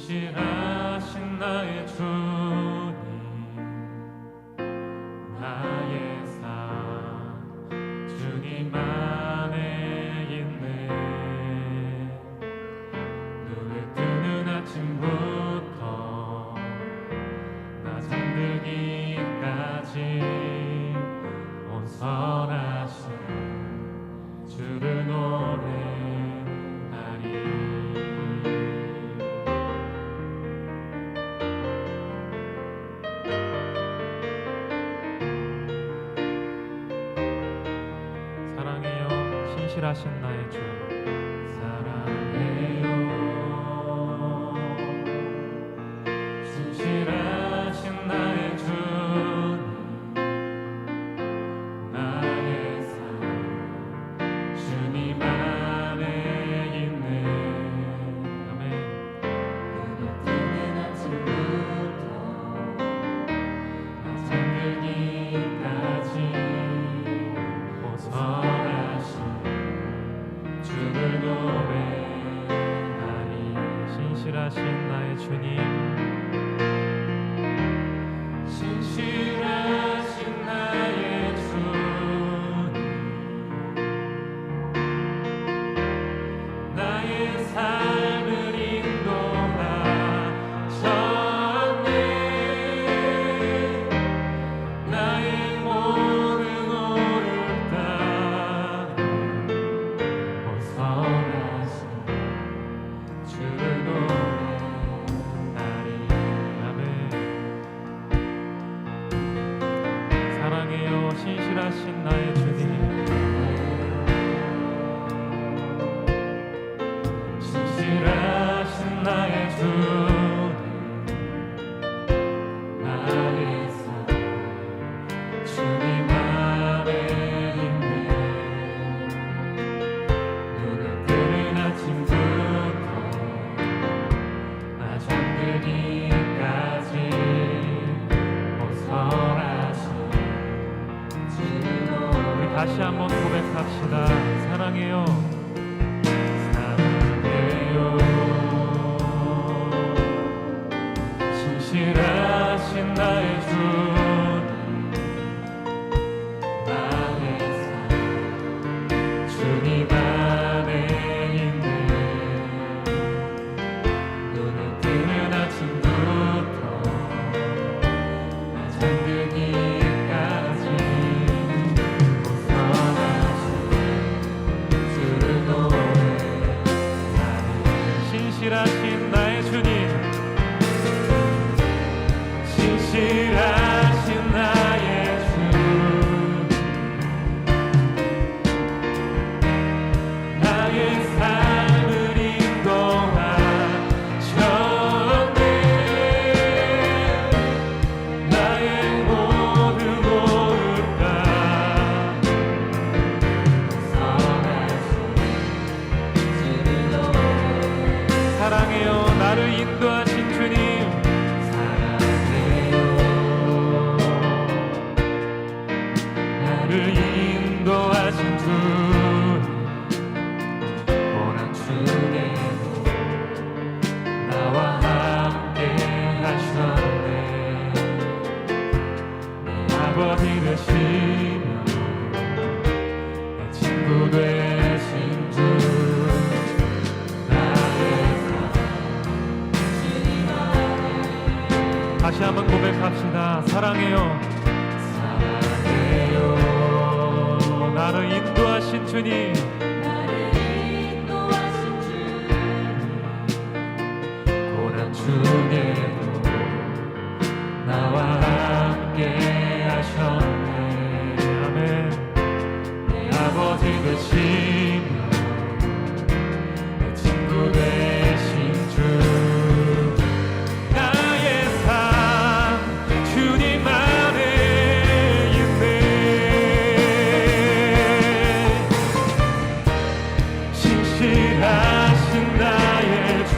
신실하신 나의 주님, 나의 삶 주님 안에 있네. 눈을 뜨는 아침부터 나 잠들기까지 온선하신 주를 노래하리. 신실하신 나의 주, 사랑해요. 신실하신 나의 주님, 나의 삶 주님 안에 있네. 아멘. 눈을 뜨는 아침부터 나 잠들기까지 벗어나신 주를 노래하리. 신실하신 나의 주님, 신실하신 나의 주님, 나의 삶을 인도하셨네. 나의 모든 오를 따라 벗어나신 주를 노래하리. 아멘. 사랑해요. 신실하신 나의 주님, 신실하신 나의 주님, 나의 삶 주님 안에 있네. 눈을 뜨는 아침부터 나 잠들기까지 벗어나신 주를 노래하리. 우리 다시 한번 고백합시다. 사랑해요. 사랑해요. 신실하신 나의 주님, 나의 삶 주님 안에 있네. 눈을 뜨는 아침부터 나 잠들기까지 벗어나신 주를 노래하리. 신실하신 나의 주님, 신실하신 나의 주님, 나의 삶을 인도하셨네. 나의 모든 오를 따라 벗어나신 주를 노래하리. 사랑해요. 나를 인도하신 주님, 사랑해요. 나를 인도하신 주님, 고난 중에도 나와 함께 하셨네. 내 아버지 되시며 내 친구 되신 주, 나의 삶 주님 안에. 다시 한번 고백합시다. 사랑해요. 사랑해요. 나를 인도하신 주님, 나를 인도하신 주님, 고난 중에도 나와 함께 하셨네. 아멘. 내 아버지 되시며 내 친구 되신 주, 나의 삶 주님 안에 있네. 신실하신 나의 주,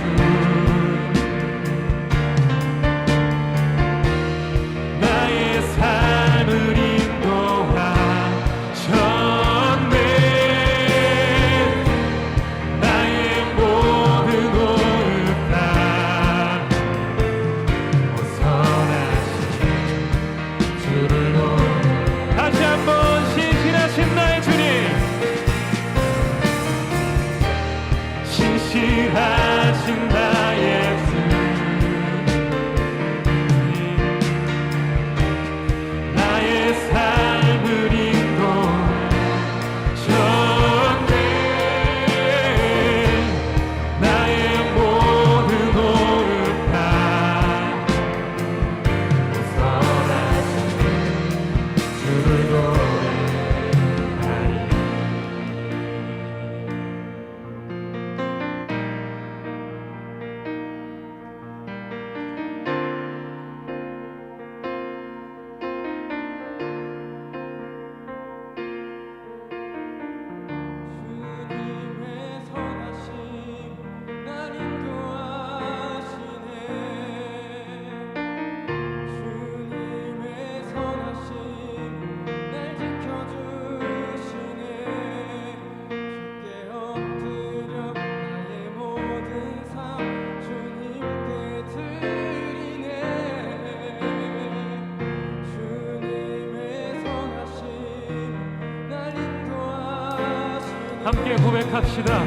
함께 고백합시다.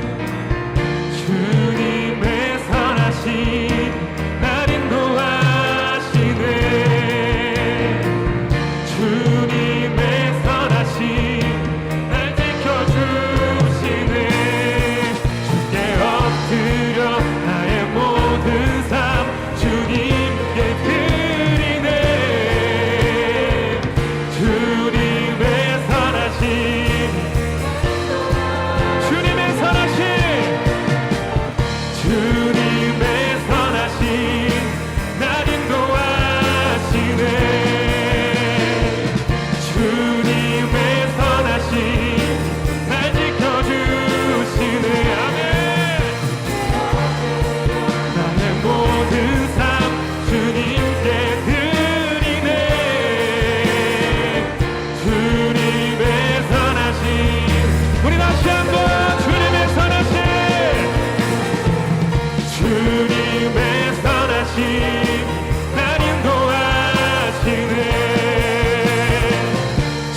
주님의 선하신 날 인도하시네. 주님의 선하신 날 지켜주시네. 주께 엎드려 나의 모든 삶 주님께 드리네. 주님의 선하신 주님의 선하신 날 인도하시네. 주님의 선하신 날 지켜주시네. 아멘. 나의 모든 삶 주님께 드리네. 주님의 선하신 우리 다시 한번 주님의 선하신 주님의 선하신 날 인도하시네.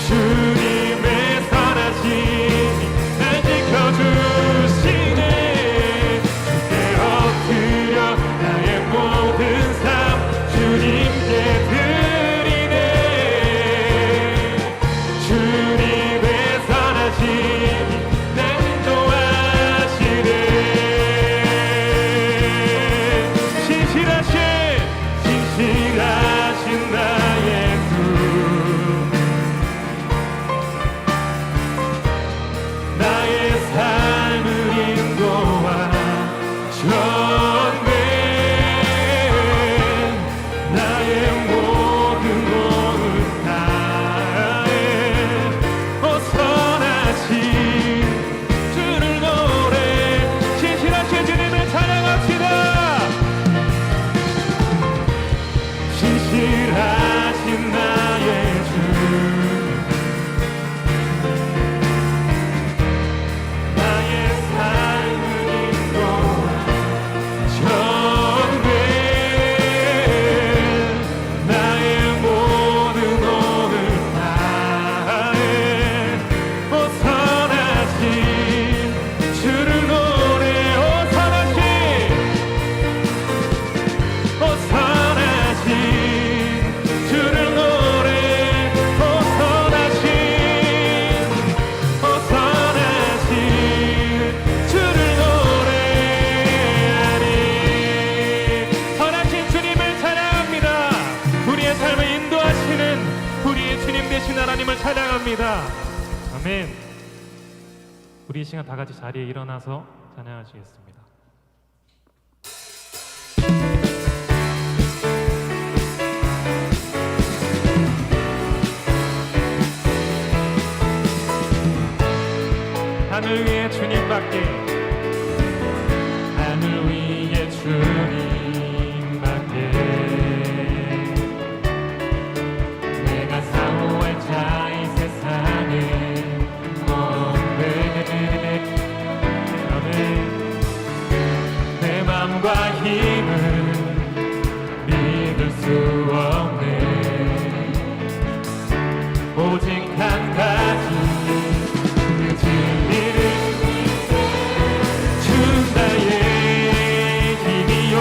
주님의 선하신 날 지켜주시네. 주께 엎드려 나의 모든 삶 주님께 드리네. 주님의 선하신 날 인도하시네. 신실하신 나의 주 나의 삶을 인도하셨네. 나의 모든 몸을 다해 선하신 주를 노래. 신실하신 주님을 찬양합시다. 신실하신 나의 주 나의 삶을 인도하셨네. 나의 모든 몸을 다해 선하신 주를 노래. 선하신 주를 노래. 선하신 주를 노래하니. 선하신 주님을 찬양합니다. 우리의 삶을 인도하시는 우리의 주님 되신 하나님을 찬양합니다. 아멘. 우리 이 시간 다 같이 자리에 일어나서 찬양하시겠습니다. 하늘 위에 주님밖에 하늘 위에 주님밖에 내가 사모할 자 이 세상에 없네. 아멘. 내 맘과 힘을 믿을 수 없네. 오직 한 가지 그 진리를 준 나의 힘이요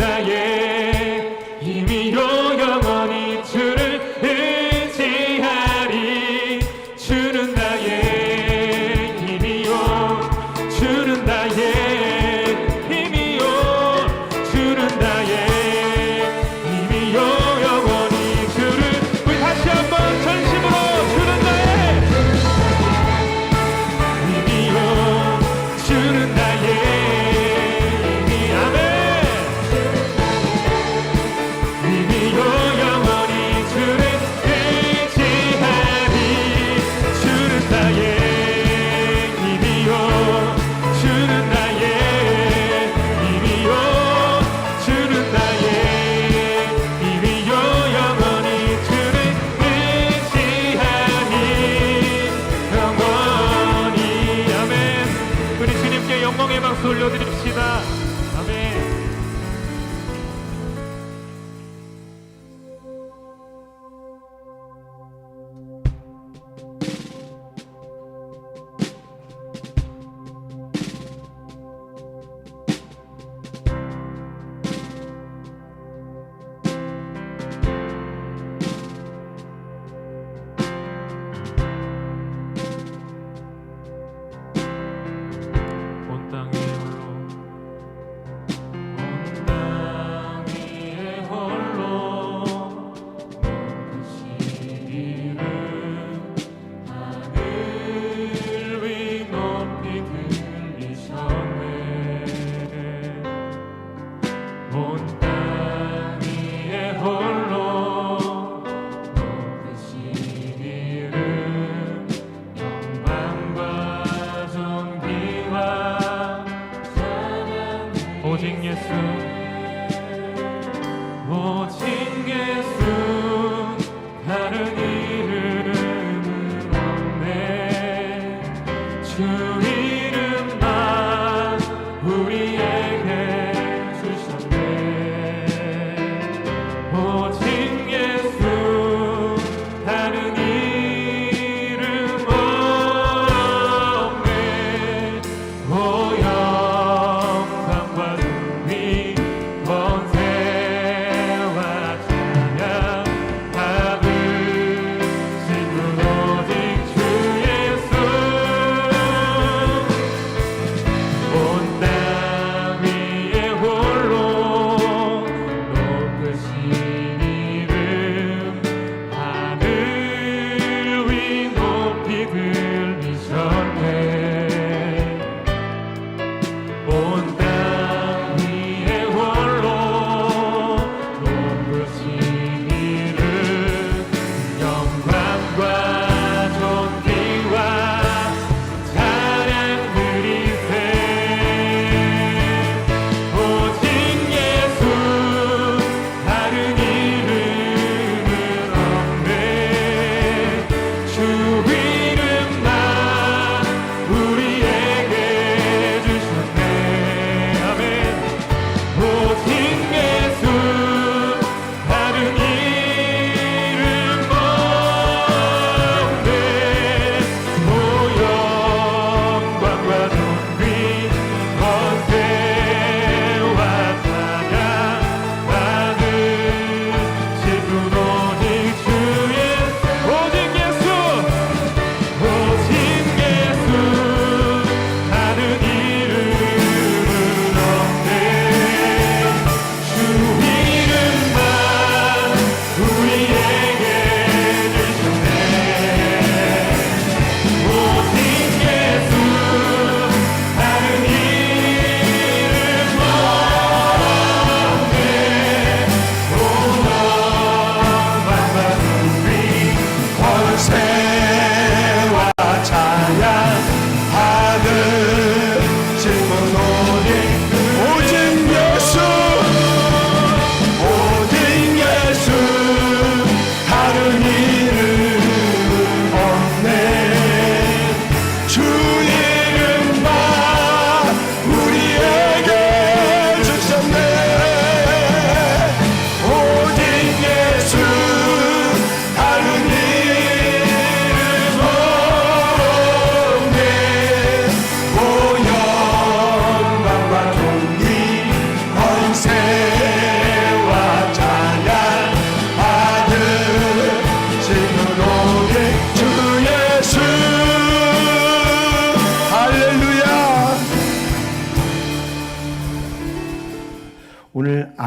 나의 힘이요 영원히 주를 의지하리. 주는 나의 힘이요 주는 나의 힘이요 주는 나의 힘이요 영원히 주를. 우리 다시 한번 전심으로 주는 나의 힘이요 주는 나의 힘이. 아멘. 힘이요 영원히 주를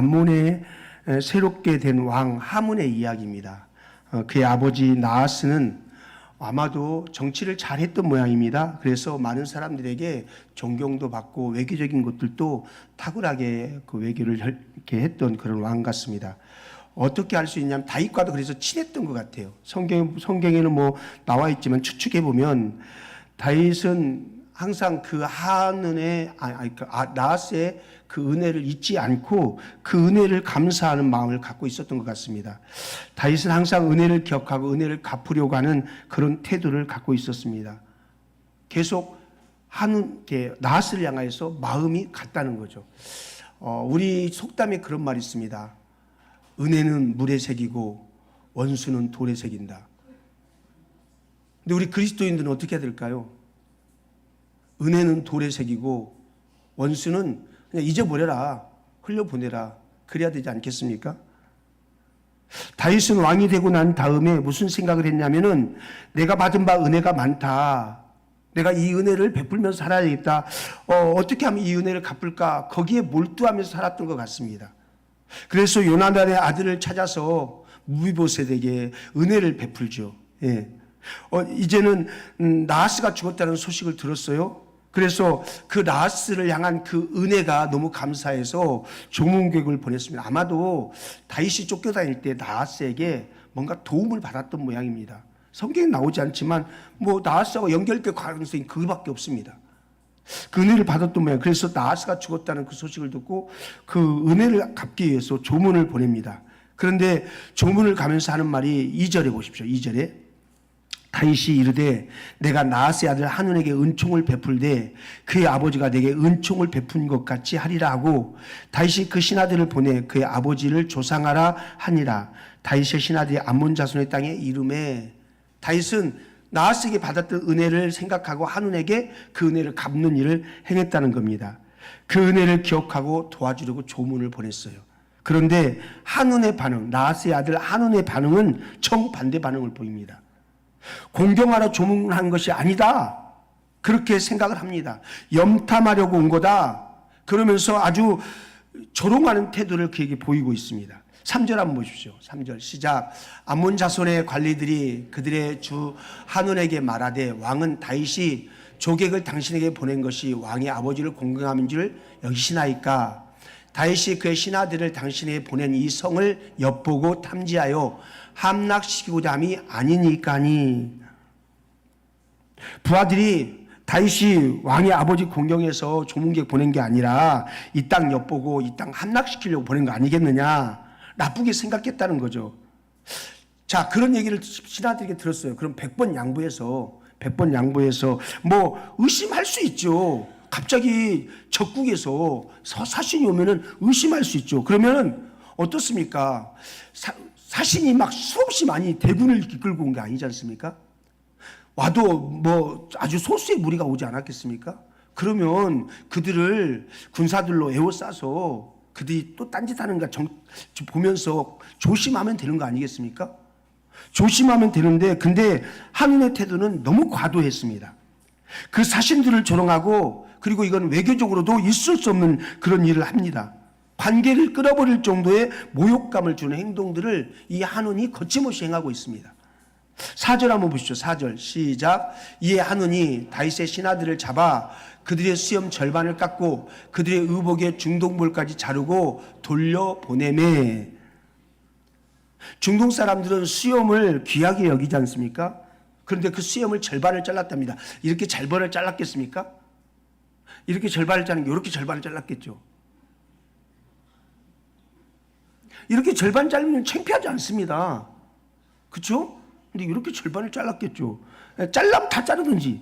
암몬의 새롭게 된 왕 하문의 이야기입니다. 그의 아버지 나하스는 아마도 정치를 잘했던 모양입니다. 그래서 많은 사람들에게 존경도 받고 외교적인 것들도 탁월하게 그 외교를 이렇게 했던 그런 왕 같습니다. 어떻게 알 수 있냐면 다윗과도 그래서 친했던 것 같아요. 성경에는 뭐 나와 있지만 추측해 보면 다윗은 항상 그 하늘의 나하스의 그 은혜를 잊지 않고 그 은혜를 감사하는 마음을 갖고 있었던 것 같습니다. 다윗은 항상 은혜를 기억하고 은혜를 갚으려고 하는 그런 태도를 갖고 있었습니다. 계속 나하스를 향해서 마음이 같다는 거죠. 우리 속담에 그런 말이 있습니다. 은혜는 물에 새기고 원수는 돌에 새긴다. 근데 우리 그리스도인들은 어떻게 해야 될까요? 은혜는 돌에 새기고 원수는 그냥 잊어버려라, 흘려보내라, 그래야 되지 않겠습니까? 다윗은 왕이 되고 난 다음에 무슨 생각을 했냐면은 내가 받은 바 은혜가 많다. 내가 이 은혜를 베풀면서 살아야 되겠다. 어떻게 하면 이 은혜를 갚을까? 거기에 몰두하면서 살았던 것 같습니다. 그래서 요나단의 아들을 찾아서 무비보셋에게 은혜를 베풀죠. 예. 이제는 나하스가 죽었다는 소식을 들었어요. 그래서 그 나하스를 향한 그 은혜가 너무 감사해서 조문객을 보냈습니다. 아마도 다윗이 쫓겨다닐 때 나하스에게 뭔가 도움을 받았던 모양입니다. 성경에 나오지 않지만 뭐 나하스하고 연결될 가능성이 그밖에 없습니다. 그 은혜를 받았던 모양. 그래서 나하스가 죽었다는 그 소식을 듣고 그 은혜를 갚기 위해서 조문을 보냅니다. 그런데 조문을 가면서 하는 말이 2절에 보십시오. 2절에 다윗이 이르되 내가 나하스의 아들 한운에게 은총을 베풀되 그의 아버지가 내게 은총을 베푼 것 같이 하리라 하고 다윗이 그 신하들을 보내 그의 아버지를 조상하라 하니라. 다윗의 신하들이 암몬 자손의 땅에 이름에 다윗은 나하스에게 받았던 은혜를 생각하고 한운에게 그 은혜를 갚는 일을 행했다는 겁니다. 그 은혜를 기억하고 도와주려고 조문을 보냈어요. 그런데 한운의 반응, 나하스의 아들 한운의 반응은 정반대 반응을 보입니다. 공경하러 조문한 것이 아니다. 그렇게 생각을 합니다. 염탐하려고 온 거다. 그러면서 아주 조롱하는 태도를 그에게 보이고 있습니다. 3절 한번 보십시오. 3절 시작. 암몬 자손의 관리들이 그들의 주 한운에게 말하되 왕은 다윗이 조객을 당신에게 보낸 것이 왕의 아버지를 공경함인 줄 여기시나이까. 다윗이 그의 신하들을 당신에게 보낸 이 성을 엿보고 탐지하여 함락시키고자 함이 아니니까니. 부하들이 다윗이 왕의 아버지 공경해서 조문객 보낸 게 아니라 이 땅 엿보고 이 땅 함락시키려고 보낸 거 아니겠느냐, 나쁘게 생각했다는 거죠. 자, 그런 얘기를 신하들에게 들었어요. 그럼 100번 양보해서 뭐 의심할 수 있죠. 갑자기 적국에서 사신이 오면은 의심할 수 있죠. 그러면은 어떻습니까? 사신이 막 수없이 많이 대군을 이끌고 온 게 아니지 않습니까? 와도 뭐 아주 소수의 무리가 오지 않았겠습니까? 그러면 그들을 군사들로 에워싸서 그들이 또 딴짓하는가 보면서 조심하면 되는 거 아니겠습니까? 조심하면 되는데, 근데 한운의 태도는 너무 과도했습니다. 그 사신들을 조롱하고, 그리고 이건 외교적으로도 있을 수 없는 그런 일을 합니다. 관계를 끌어버릴 정도의 모욕감을 주는 행동들을 이 한운이 거침없이 행하고 있습니다. 4절 한번 보시죠. 4절 시작. 이에 한운이 다윗의 신하들을 잡아 그들의 수염 절반을 깎고 그들의 의복의 중동볼까지 자르고 돌려보내매. 중동 사람들은 수염을 귀하게 여기지 않습니까? 그런데 그 수염을 절반을 잘랐답니다. 이렇게 절반을 잘랐겠습니까? 이렇게 절반을 자른 게 이렇게 절반을 잘랐겠죠. 이렇게 절반 자르면 창피하지 않습니다. 그렇죠? 근데 이렇게 절반을 잘랐겠죠. 잘라면 다 자르든지.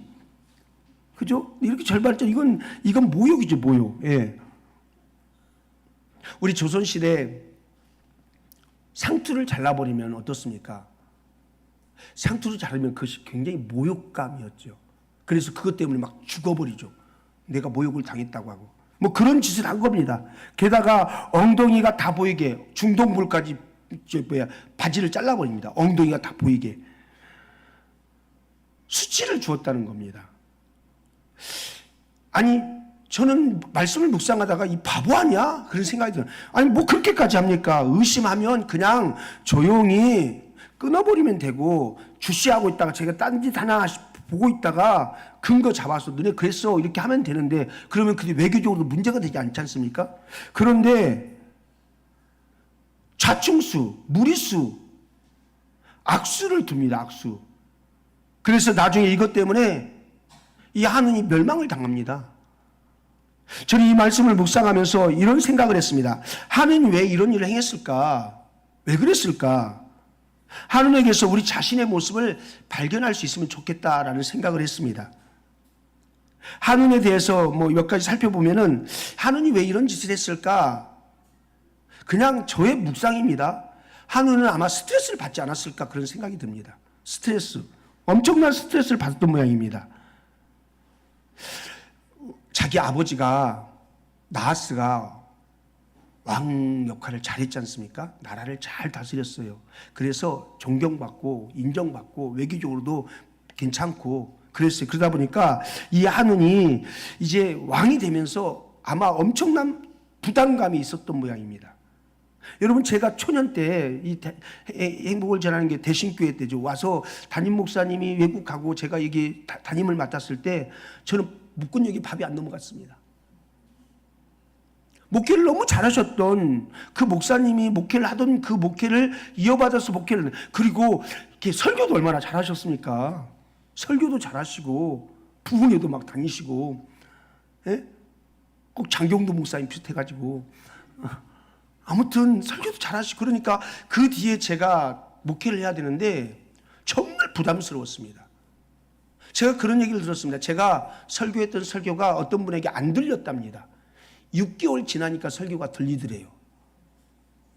그죠? 이렇게 절반을 이건 모욕이죠, 모욕. 예. 우리 조선시대 상투를 잘라버리면 어떻습니까? 상투를 자르면 그것이 굉장히 모욕감이었죠. 그래서 그것 때문에 막 죽어버리죠. 내가 모욕을 당했다고 하고. 뭐 그런 짓을 한 겁니다. 게다가 엉덩이가 다 보이게 중동부까지 바지를 잘라버립니다. 엉덩이가 다 보이게. 수치를 주었다는 겁니다. 아니, 저는 말씀을 묵상하다가 이 바보 아니야? 그런 생각이 들어요. 아니 뭐 그렇게까지 합니까? 의심하면 그냥 조용히 끊어버리면 되고, 주시하고 있다가 제가 딴짓 하나 보고 있다가 근거 잡아서 너네 그랬어 이렇게 하면 되는데, 그러면 그게 외교적으로 문제가 되지 않지 않습니까? 그런데 자충수, 무리수, 악수를 둡니다. 악수. 그래서 나중에 이것 때문에 이 한은이 멸망을 당합니다. 저는 이 말씀을 묵상하면서 이런 생각을 했습니다. 한은이 왜 이런 일을 행했을까? 왜 그랬을까? 한은에게서 우리 자신의 모습을 발견할 수 있으면 좋겠다라는 생각을 했습니다. 한은에 대해서 뭐 몇 가지 살펴보면은 한은이 왜 이런 짓을 했을까? 그냥 저의 묵상입니다. 한은은 아마 스트레스를 받지 않았을까 그런 생각이 듭니다. 스트레스. 엄청난 스트레스를 받았던 모양입니다. 자기 아버지가 나하스가 왕 역할을 잘했지 않습니까? 나라를 잘 다스렸어요. 그래서 존경받고 인정받고 외교적으로도 괜찮고 그랬어요. 그러다 보니까 이 한운이 이제 왕이 되면서 아마 엄청난 부담감이 있었던 모양입니다. 여러분, 제가 초년 때 이 행복을 전하는 게 대신교회 때죠. 와서 담임 목사님이 외국 가고 제가 여기 담임을 맡았을 때 저는 묶은역이 밥이 안 넘어갔습니다. 목회를 너무 잘하셨던 그 목사님이 목회를 하던 그 목회를 이어받아서 목회를, 그리고 이렇게 설교도 얼마나 잘하셨습니까? 설교도 잘하시고 부흥회도 막 다니시고, 예? 꼭 장경도 목사님 비슷해가지고 아무튼 설교도 잘하시고, 그러니까 그 뒤에 제가 목회를 해야 되는데 정말 부담스러웠습니다. 제가 그런 얘기를 들었습니다. 제가 설교했던 설교가 어떤 분에게 안 들렸답니다. 6개월 지나니까 설교가 들리더래요.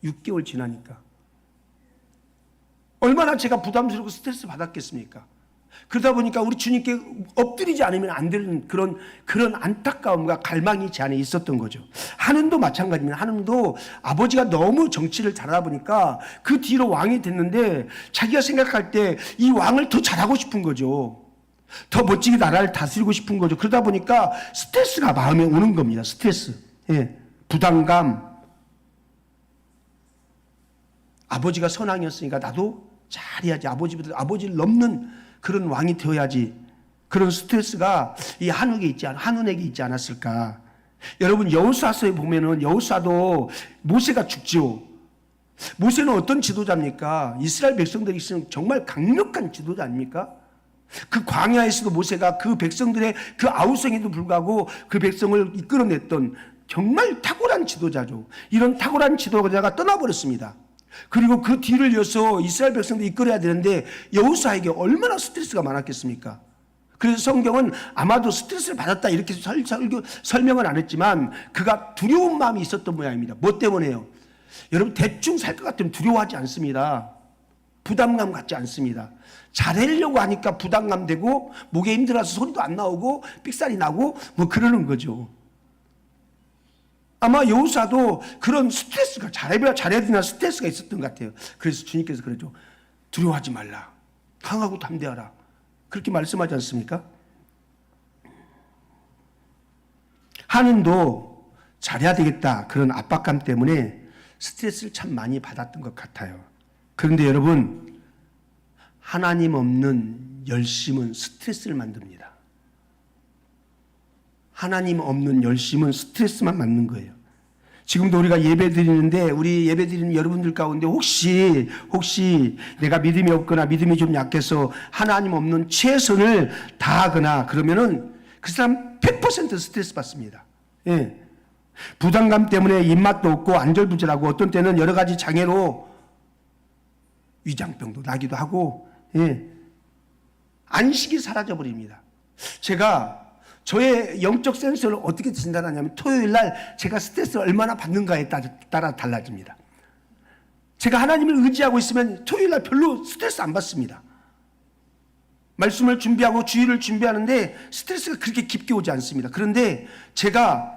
6개월 지나니까. 얼마나 제가 부담스럽고 스트레스 받았겠습니까? 그러다 보니까 우리 주님께 엎드리지 않으면 안 되는 그런 안타까움과 갈망이 제 안에 있었던 거죠. 한은도 마찬가지입니다. 한은도 아버지가 너무 정치를 잘하다 보니까 그 뒤로 왕이 됐는데 자기가 생각할 때 이 왕을 더 잘하고 싶은 거죠. 더 멋지게 나라를 다스리고 싶은 거죠. 그러다 보니까 스트레스가 마음에 오는 겁니다. 스트레스. 예. 부담감. 아버지가 선왕이었으니까 나도 잘해야지. 아버지를 넘는 그런 왕이 되어야지. 그런 스트레스가 이 한운에게 있지 않았을까. 여러분, 여호수아서에 보면은 여호수아도 모세가 죽죠. 모세는 어떤 지도자입니까? 이스라엘 백성들이 있으면 정말 강력한 지도자 아닙니까? 그 광야에서도 모세가 그 백성들의 그 아우성에도 불구하고 그 백성을 이끌어냈던 정말 탁월한 지도자죠. 이런 탁월한 지도자가 떠나버렸습니다. 그리고 그 뒤를 이어서 이스라엘 백성들이 이끌어야 되는데 여호수아에게 얼마나 스트레스가 많았겠습니까? 그래서 성경은 아마도 스트레스를 받았다 이렇게 설명은 안 했지만 그가 두려운 마음이 있었던 모양입니다. 뭐 때문에요? 여러분, 대충 살 것 같으면 두려워하지 않습니다. 부담감 갖지 않습니다. 잘하려고 하니까 부담감 되고 목에 힘들어서 소리도 안 나오고 삑살이 나고 뭐 그러는 거죠. 아마 여호수아도 그런 스트레스가 잘해야 되나 스트레스가 있었던 것 같아요. 그래서 주님께서 그러죠. 두려워하지 말라. 강하고 담대하라. 그렇게 말씀하지 않습니까? 한은도 잘해야 되겠다. 그런 압박감 때문에 스트레스를 참 많이 받았던 것 같아요. 그런데 여러분, 하나님 없는 열심은 스트레스를 만듭니다. 하나님 없는 열심은 스트레스만 만드는 거예요. 지금도 우리가 예배 드리는데 우리 예배 드리는 여러분들 가운데 혹시 내가 믿음이 없거나 믿음이 좀 약해서 하나님 없는 최선을 다하거나 그러면은 그 사람 100% 스트레스 받습니다. 예. 부담감 때문에 입맛도 없고 안절부절하고 어떤 때는 여러 가지 장애로 위장병도 나기도 하고, 예. 안식이 사라져 버립니다. 제가 저의 영적 센서를 어떻게 진단하냐면 토요일 날 제가 스트레스를 얼마나 받는가에 따라 달라집니다. 제가 하나님을 의지하고 있으면 토요일 날 별로 스트레스 안 받습니다. 말씀을 준비하고 주일을 준비하는데 스트레스가 그렇게 깊게 오지 않습니다. 그런데 제가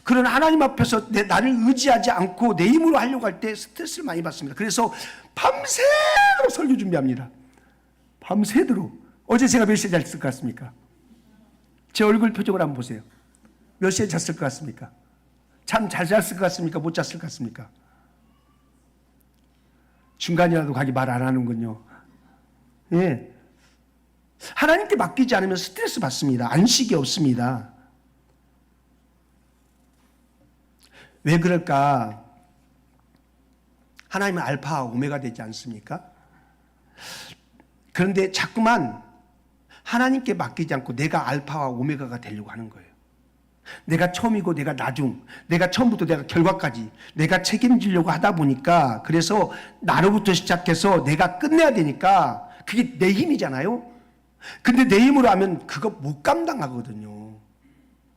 그런 하나님 앞에서 나를 의지하지 않고 내 힘으로 하려고 할 때 스트레스를 많이 받습니다. 그래서 밤새도록 설교 준비합니다. 밤새도록. 어제 제가 몇 시에 잤을 것 같습니까? 제 얼굴 표정을 한번 보세요. 몇 시에 잤을 것 같습니까? 잠 잘 잤을 것 같습니까? 못 잤을 것 같습니까? 중간이라도 가기 말 안 하는군요. 예. 하나님께 맡기지 않으면 스트레스 받습니다. 안식이 없습니다. 왜 그럴까? 하나님은 알파와 오메가 되지 않습니까? 그런데 자꾸만 하나님께 맡기지 않고 내가 알파와 오메가가 되려고 하는 거예요. 내가 처음이고 내가 나중, 내가 처음부터 내가 결과까지 내가 책임지려고 하다 보니까, 그래서 나로부터 시작해서 내가 끝내야 되니까 그게 내 힘이잖아요. 근데 내 힘으로 하면 그거 못 감당하거든요.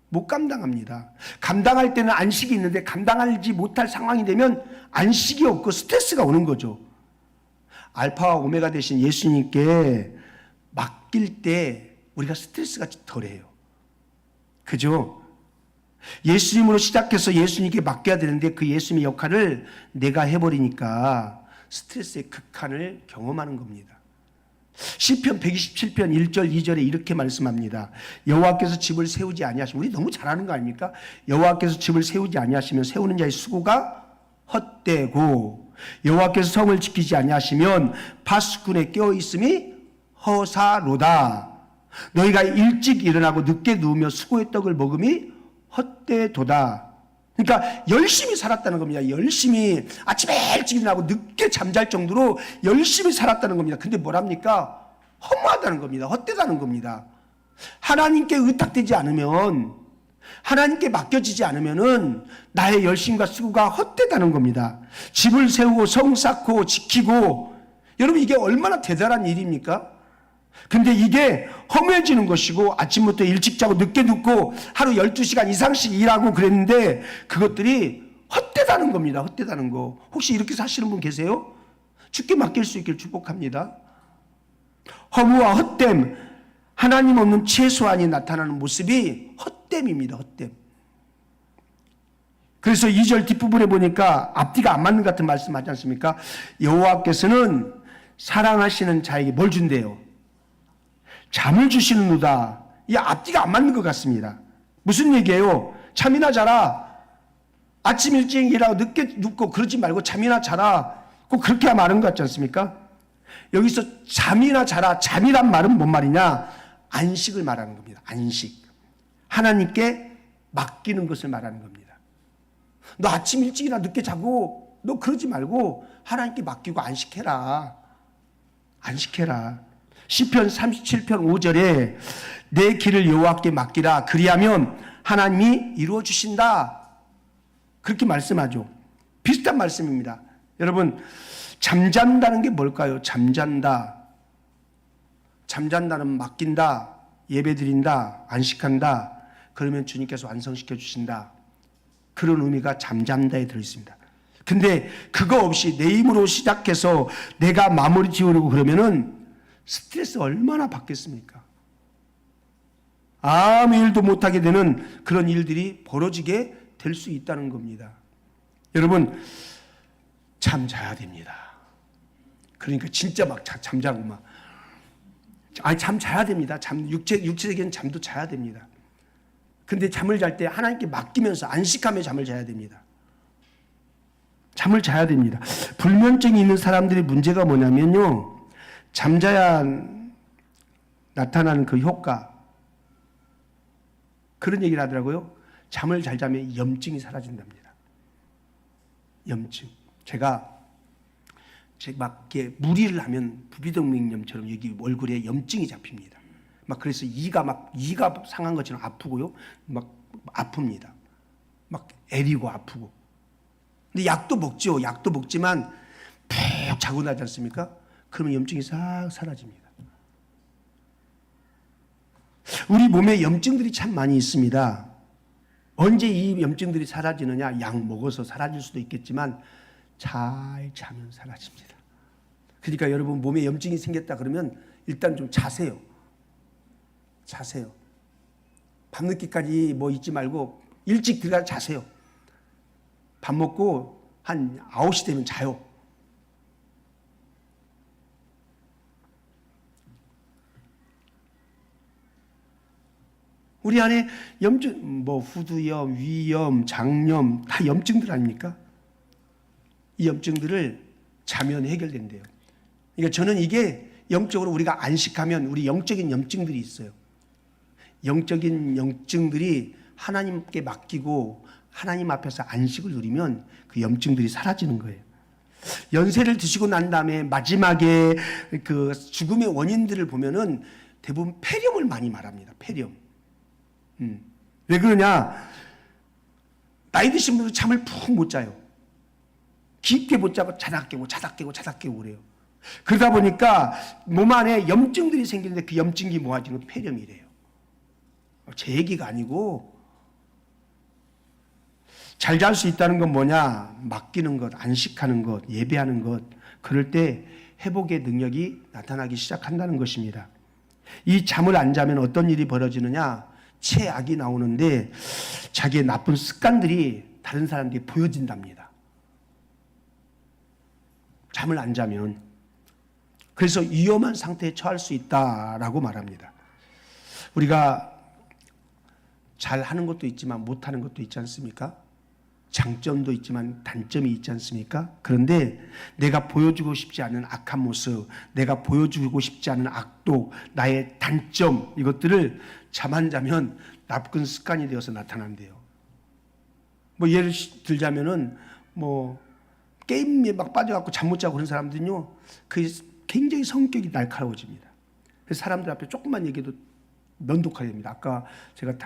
못 감당합니다. 감당할 때는 안식이 있는데 감당하지 못할 상황이 되면 안식이 없고 스트레스가 오는 거죠. 알파와 오메가 되신 예수님께 맡길 때 우리가 스트레스가 덜해요. 그죠? 예수님으로 시작해서 예수님께 맡겨야 되는데 그 예수님의 역할을 내가 해버리니까 스트레스의 극한을 경험하는 겁니다. 시편 127편 1절 2절에 이렇게 말씀합니다. 여호와께서 집을 세우지 아니하시면, 우리 너무 잘하는 거 아닙니까? 여호와께서 집을 세우지 아니하시면 세우는 자의 수고가 헛되고, 여호와께서 성을 지키지 아니하시면 파수꾼에 껴 있음이 허사로다. 너희가 일찍 일어나고 늦게 누우며 수고의 떡을 먹음이 헛되도다. 그러니까 열심히 살았다는 겁니다. 열심히 아침에 일찍 일어나고 늦게 잠잘 정도로 열심히 살았다는 겁니다. 근데 뭐랍니까? 허무하다는 겁니다. 헛되다는 겁니다. 하나님께 의탁되지 않으면, 하나님께 맡겨지지 않으면은 나의 열심과 수고가 헛되다는 겁니다. 집을 세우고 성 쌓고 지키고, 여러분 이게 얼마나 대단한 일입니까? 근데 이게 허무해지는 것이고, 아침부터 일찍 자고 늦게 눕고 하루 12시간 이상씩 일하고 그랬는데 그것들이 헛되다는 겁니다. 헛되다는 거. 혹시 이렇게 사시는 분 계세요? 주께 맡길 수 있길 축복합니다. 허무와 헛됨, 하나님 없는 최소한이 나타나는 모습이 헛됨입니다. 헛됨. 그래서 2절 뒷부분에 보니까 앞뒤가 안 맞는 것 같은 말씀하지 않습니까? 여호와께서는 사랑하시는 자에게 뭘 준대요? 잠을 주시는도다. 이 앞뒤가 안 맞는 것 같습니다. 무슨 얘기예요? 잠이나 자라. 아침 일찍 일하고 늦게 눕고 그러지 말고 잠이나 자라. 꼭 그렇게 하면 하는 것 같지 않습니까? 여기서 잠이나 자라, 잠이란 말은 뭔 말이냐? 안식을 말하는 겁니다. 안식. 하나님께 맡기는 것을 말하는 겁니다. 너 아침 일찍이나 늦게 자고 너 그러지 말고 하나님께 맡기고 안식해라. 안식해라. 시편 37편 5절에 내 길을 여호와께 맡기라. 그리하면 하나님이 이루어 주신다. 그렇게 말씀하죠. 비슷한 말씀입니다. 여러분, 잠잔다는 게 뭘까요? 잠잔다. 잠잔다는 맡긴다, 예배드린다, 안식한다. 그러면 주님께서 완성시켜 주신다. 그런 의미가 잠잔다에 들어있습니다. 근데 그거 없이 내 힘으로 시작해서 내가 마무리 지으려고 그러면은 스트레스 얼마나 받겠습니까? 아무 일도 못하게 되는 그런 일들이 벌어지게 될 수 있다는 겁니다. 여러분, 잠 자야 됩니다. 그러니까 진짜 막 잠자고 막. 아니, 잠 자야 됩니다. 육체적인 잠도 자야 됩니다. 근데 잠을 잘 때 하나님께 맡기면서 안식하며 잠을 자야 됩니다. 잠을 자야 됩니다. 불면증이 있는 사람들의 문제가 뭐냐면요, 잠자야 나타나는 그 효과, 그런 얘기를 하더라고요. 잠을 잘 자면 염증이 사라진답니다. 염증. 제가 막 이렇게 무리를 하면 부비동맥염처럼 여기 얼굴에 염증이 잡힙니다. 막 그래서 이가 상한 것처럼 아프고요. 막 아픕니다. 막 애리고 아프고. 근데 약도 먹죠. 약도 먹지만 푹 자고 나지 않습니까? 그러면 염증이 싹 사라집니다. 우리 몸에 염증들이 참 많이 있습니다. 언제 이 염증들이 사라지느냐? 약 먹어서 사라질 수도 있겠지만 잘 자면 사라집니다. 그러니까 여러분, 몸에 염증이 생겼다 그러면 일단 좀 자세요. 자세요. 밤늦게까지 뭐 있지 말고 일찍 들어가 자세요. 밥 먹고 한 9시 되면 자요. 우리 안에 염증, 후두염, 위염, 장염 다 염증들 아닙니까? 이 염증들을 자면 해결된대요. 그러니까 저는 이게 영적으로 우리가 안식하면 우리 영적인 염증들이 있어요. 영적인 염증들이 하나님께 맡기고 하나님 앞에서 안식을 누리면 그 염증들이 사라지는 거예요. 연세를 드시고 난 다음에 마지막에 그 죽음의 원인들을 보면은 대부분 폐렴을 많이 말합니다. 폐렴. 왜 그러냐? 나이 드신 분들은 잠을 푹 못 자요. 깊게 못 자고 자다 깨고 그래요. 그러다 보니까 몸 안에 염증들이 생기는데 그 염증이 모아지는 폐렴이래요. 제 얘기가 아니고 잘 잘 수 있다는 건 뭐냐? 맡기는 것, 안식하는 것, 예배하는 것. 그럴 때 회복의 능력이 나타나기 시작한다는 것입니다. 이 잠을 안 자면 어떤 일이 벌어지느냐? 최악이 나오는데 자기의 나쁜 습관들이 다른 사람들이 보여진답니다. 잠을 안 자면. 그래서 위험한 상태에 처할 수 있다라고 말합니다. 우리가 잘하는 것도 있지만 못하는 것도 있지 않습니까? 장점도 있지만 단점이 있지 않습니까? 그런데 내가 보여주고 싶지 않은 악한 모습, 내가 보여주고 싶지 않은 악독, 나의 단점, 이것들을 잠 안 자면 나쁜 습관이 되어서 나타난대요. 예를 들자면은 게임에 막 빠져갖고 잠 못 자고 그런 사람들은요, 그 굉장히 성격이 날카로워집니다. 그래서 사람들 앞에 조금만 얘기해도 면독하게 됩니다. 아까 제가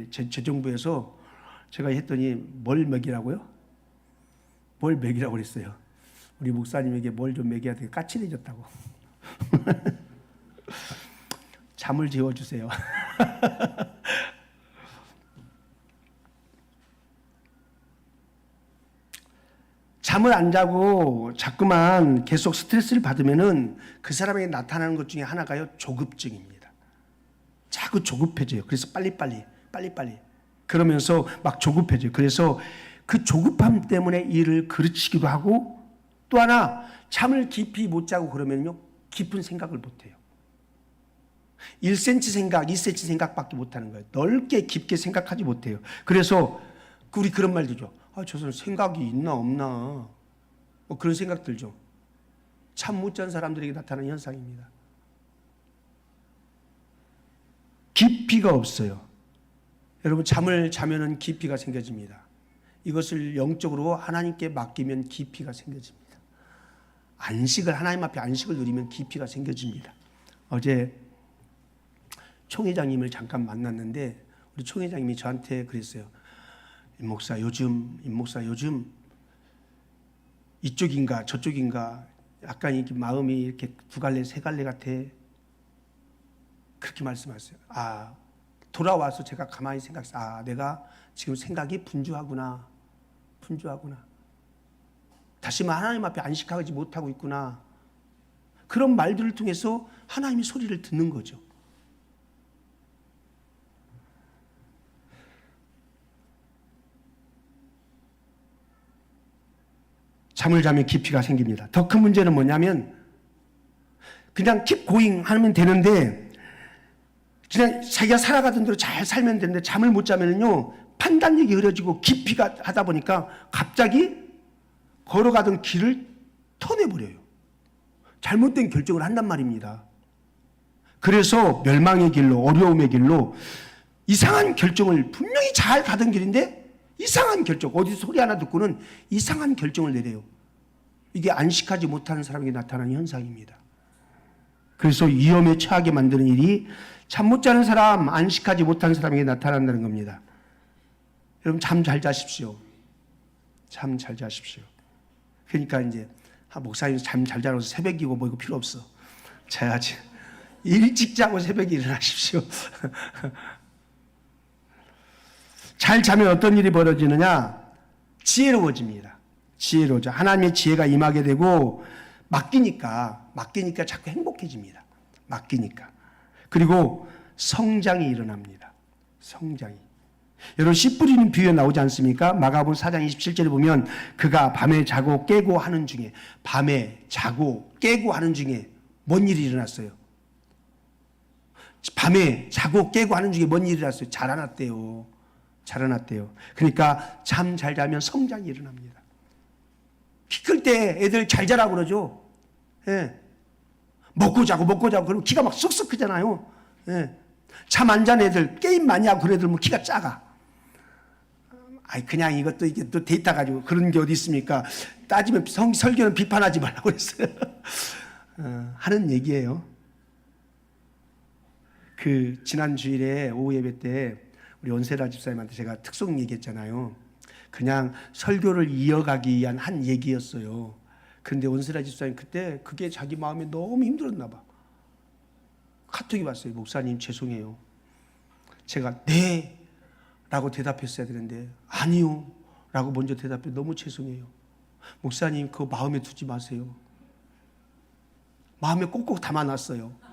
재정부에서 제가 했더니 뭘 먹이라고요? 뭘 먹이라고 그랬어요. 우리 목사님에게 뭘 좀 먹여야 돼. 까칠해졌다고. 잠을 재워주세요. 잠을 안 자고 자꾸만 계속 스트레스를 받으면은 그 사람에게 나타나는 것 중에 하나가요, 조급증입니다. 자꾸 조급해져요. 그래서 빨리빨리. 그러면서 막 조급해져요. 그래서 그 조급함 때문에 일을 그르치기도 하고, 또 하나 잠을 깊이 못 자고 그러면요, 깊은 생각을 못 해요. 1cm 생각, 2cm 생각밖에 못 하는 거예요. 넓게 깊게 생각하지 못해요. 그래서 우리 그런 말 들죠. 저 사람 생각이 있나 없나, 그런 생각 들죠. 잠 못 잔 사람들에게 나타나는 현상입니다. 깊이가 없어요. 여러분, 잠을 자면은 깊이가 생겨집니다. 이것을 영적으로 하나님께 맡기면 깊이가 생겨집니다. 하나님 앞에 안식을 누리면 깊이가 생겨집니다. 어제 총회장님을 잠깐 만났는데 우리 총회장님이 저한테 그랬어요. 임 목사 요즘 이쪽인가 저쪽인가 약간 이렇게 마음이 이렇게 두 갈래 세 갈래 같아. 그렇게 말씀하셨어요. 돌아와서 제가 가만히 생각해서 내가 지금 생각이 분주하구나. 다시 하나님 앞에 안식하지 못하고 있구나. 그런 말들을 통해서 하나님의 소리를 듣는 거죠. 잠을 자면 깊이가 생깁니다. 더 큰 문제는 뭐냐면 그냥 keep going 하면 되는데 그냥 자기가 살아가던 대로 잘 살면 되는데 잠을 못 자면요 판단력이 흐려지고 깊이가 하다 보니까 갑자기 걸어가던 길을 터내버려요. 잘못된 결정을 한단 말입니다. 그래서 멸망의 길로, 어려움의 길로 이상한 결정을, 분명히 잘 가던 길인데 이상한 결정, 어디서 소리 하나 듣고는 이상한 결정을 내려요. 이게 안식하지 못하는 사람에게 나타나는 현상입니다. 그래서 위험에 처하게 만드는 일이 잠 못 자는 사람, 안식하지 못하는 사람에게 나타난다는 겁니다. 여러분, 잠 잘 자십시오. 잠 잘 자십시오. 그러니까 이제 목사님 잠 잘 자라고 새벽이고 이거 필요 없어. 자야지. 일찍 자고 새벽에 일어나십시오. 잘 자면 어떤 일이 벌어지느냐? 지혜로워집니다. 지혜로워져. 하나님의 지혜가 임하게 되고 맡기니까 자꾸 행복해집니다. 맡기니까. 그리고 성장이 일어납니다. 성장이. 여러분, 씨 뿌리는 비유에 나오지 않습니까? 마가복음 4장 27절에 보면 그가 밤에 자고 깨고 하는 중에 뭔 일이 일어났어요? 밤에 자고 깨고 하는 중에 뭔 일이라서요? 자라났대요. 자라났대요. 그러니까 잠 잘 자면 성장이 일어납니다. 키 클 때 애들 잘 자라고 그러죠. 예. 먹고 자고 그러면 키가 막 쑥쑥 크잖아요. 예. 잠 안 잔 애들, 게임 많이 하고 그런 애들 뭐 키가 작아. 아이, 그냥 이것도 이게 또 데이터 가지고 그런 게 어디 있습니까? 따지면 설교는 비판하지 말라고 했어요. 하는 얘기예요. 그 지난 주일에 오후 예배 때 우리 원세라 집사님한테 제가 특송 얘기했잖아요. 그냥 설교를 이어가기 위한 한 얘기였어요. 그런데 원세라 집사님 그때 그게 자기 마음에 너무 힘들었나 봐. 카톡이 왔어요. 목사님 죄송해요. 제가 네 라고 대답했어야 되는데 아니요 라고 먼저 대답해. 너무 죄송해요. 목사님 그거 마음에 두지 마세요. 마음에 꼭꼭 담아놨어요.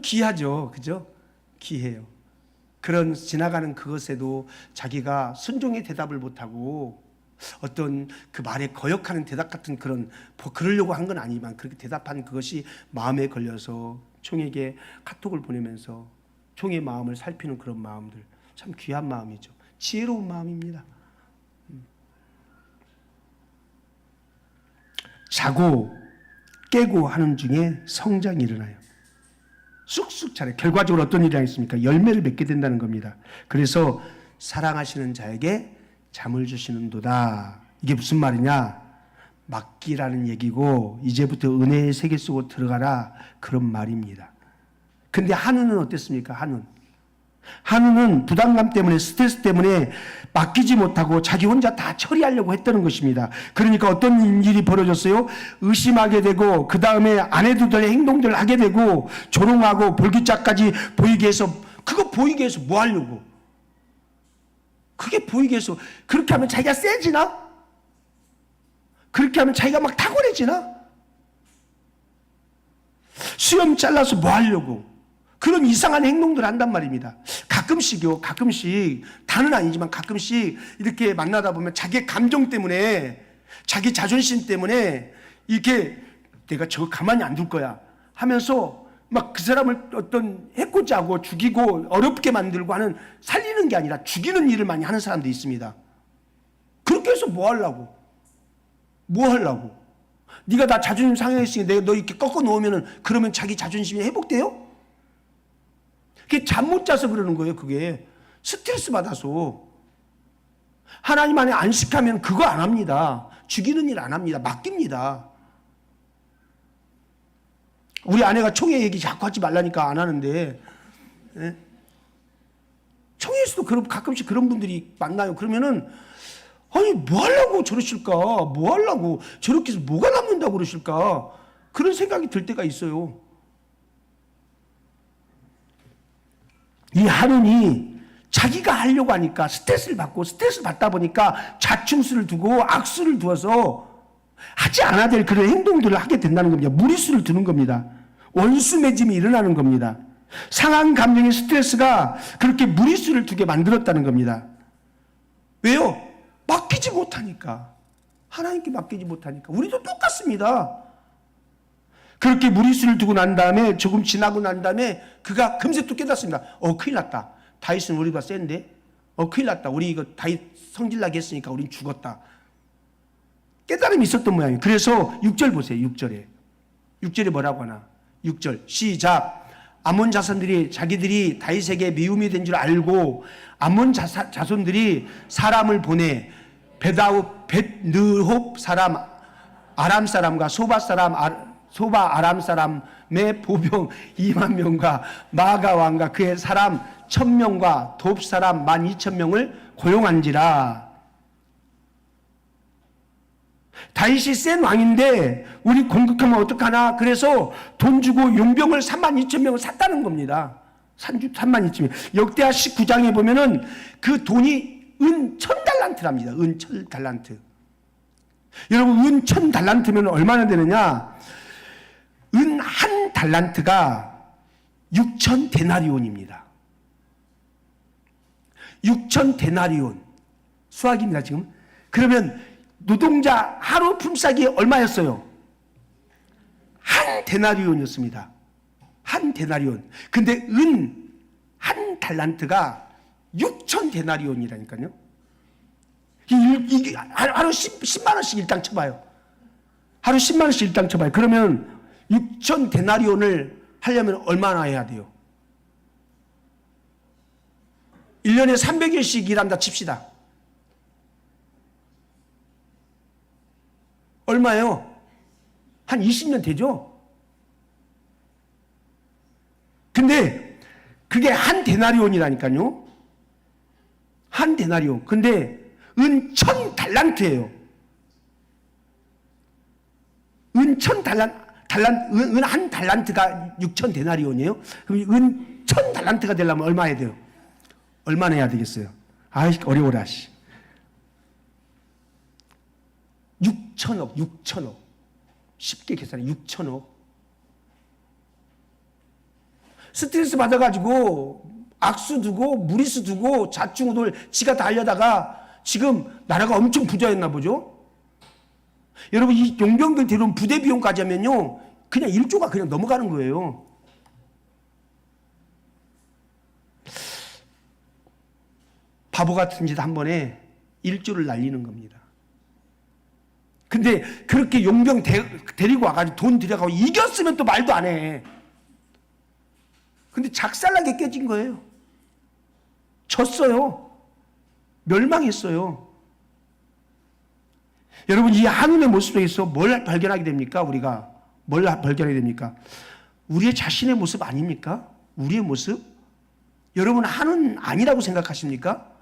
귀하죠. 그죠? 귀해요. 그런 지나가는 그것에도 자기가 순종의 대답을 못하고 어떤 그 말에 거역하는 대답 같은 그러려고 한 건 아니지만 그렇게 대답한 그것이 마음에 걸려서 총에게 카톡을 보내면서 총의 마음을 살피는 그런 마음들 참 귀한 마음이죠. 지혜로운 마음입니다. 자고 깨고 하는 중에 성장이 일어나요. 쑥쑥 자라요. 결과적으로 어떤 일이 있습니까? 열매를 맺게 된다는 겁니다. 그래서 사랑하시는 자에게 잠을 주시는도다. 이게 무슨 말이냐? 맡기라는 얘기고 이제부터 은혜의 세계 속으로 들어가라 그런 말입니다. 근데 한우는 어땠습니까? 한우는 부담감 때문에 스트레스 때문에 맡기지 못하고 자기 혼자 다 처리하려고 했다는 것입니다. 그러니까 어떤 일이 벌어졌어요? 의심하게 되고 그 다음에 안 해도 될 행동들을 하게 되고 조롱하고 볼기짝까지 보이게 해서 그거 보이게 해서 뭐 하려고? 그게 보이게 해서 그렇게 하면 자기가 세지나? 그렇게 하면 자기가 막 탁월해지나? 수염 잘라서 뭐 하려고? 그런 이상한 행동들을 한단 말입니다. 가끔씩요, 가끔씩, 다는 아니지만 가끔씩 이렇게 만나다 보면 자기 감정 때문에, 자기 자존심 때문에 이렇게 내가 저거 가만히 안 둘 거야 하면서 막 그 사람을 어떤 해코지 하고 죽이고 어렵게 만들고 하는 살리는 게 아니라 죽이는 일을 많이 하는 사람도 있습니다. 그렇게 해서 뭐 하려고? 뭐 하려고? 네가 나 자존심 상해했으니 내가 너 이렇게 꺾어 놓으면은 그러면 자기 자존심이 회복돼요? 그게 잠 못 자서 그러는 거예요. 그게 스트레스 받아서. 하나님 안에 안식하면 그거 안 합니다. 죽이는 일 안 합니다. 맡깁니다. 우리 아내가 총회 얘기 자꾸 하지 말라니까 안 하는데, 예? 총회에서도 가끔씩 그런 분들이 만나요. 그러면은 아니 뭐 하려고 저러실까? 뭐 하려고 저렇게 해서 뭐가 남는다고 그러실까? 그런 생각이 들 때가 있어요. 이 한운이 자기가 하려고 하니까 스트레스를 받다 보니까 자충수를 두고 악수를 두어서 하지 않아야 될 그런 행동들을 하게 된다는 겁니다. 무리수를 두는 겁니다. 원수 맺음이 일어나는 겁니다. 상한 감정의 스트레스가 그렇게 무리수를 두게 만들었다는 겁니다. 왜요? 맡기지 못하니까. 하나님께 맡기지 못하니까. 우리도 똑같습니다. 그렇게 무리수를 두고 난 다음에 조금 지나고 난 다음에 그가 금세 또 깨닫습니다. 큰일 났다. 다윗은 우리가 센데? 큰일 났다. 우리 이거 다윗 성질나게 했으니까 우린 죽었다. 깨달음이 있었던 모양이에요. 그래서 6절 보세요. 6절에 뭐라고 하나? 6절 시작. 암몬 자손들이 자기들이 다윗에게 미움이 된 줄 알고 암몬 자손들이 사람을 보내 벳느홉 사람 아람 사람과 소바 아람 사람의 보병 2만 명과 마가 왕과 그의 사람 1000명과 돕 사람 12,000명을 고용한지라. 다윗이 센 왕인데 우리 공격하면 어떡하나. 그래서 돈 주고 용병을 32,000명을 샀다는 겁니다. 32,000명. 역대하 19장에 보면은 그 돈이 은 1000달란트랍니다. 은 1000달란트. 여러분 은 1000달란트면 얼마나 되느냐? 은 한 달란트가 6,000데나리온입니다. 6,000데나리온. 수학입니다, 지금. 그러면 노동자 하루 품삯이 얼마였어요? 한 한 데나리온이었습니다. 한 데나리온. 근데 은 한 달란트가 6천 데나리온이라니까요. 이게 하루 10만 원씩 일당 쳐봐요. 하루 10만 원씩 일당 쳐봐요. 그러면 6천 데나리온을 하려면 얼마나 해야 돼요? 1년에 300일씩 일한다 칩시다. 얼마예요? 한 20년 되죠? 근데 그게 한 데나리온이라니까요. 한 데나리온. 근데 은 1000달란트예요. 은 1000달란트, 은 한 달란트가 6천 데나리온이에요. 그럼 은 1000달란트가 되려면 얼마 해야 돼요? 얼마나 해야 되겠어요? 아이, 어려워라, 씨. 6천억. 쉽게 계산해, 6천억. 스트레스 받아가지고 악수 두고 무리수 두고 자충우돌 지가 다 하려다가 지금 나라가 엄청 부자였나 보죠. 여러분 이 용병들 데려온 부대 비용까지 하면요 그냥 1조가 그냥 넘어가는 거예요. 바보 같은 짓 한 번에 1조를 날리는 겁니다. 근데 그렇게 용병 데리고 와가지고 돈 들여가고 이겼으면 또 말도 안 해. 근데 작살나게 깨진 거예요. 졌어요. 멸망했어요. 여러분 이 한운의 모습 속에서 뭘 발견하게 됩니까? 우리가 뭘 발견하게 됩니까? 우리의 자신의 모습 아닙니까? 우리의 모습? 여러분 한운 아니라고 생각하십니까?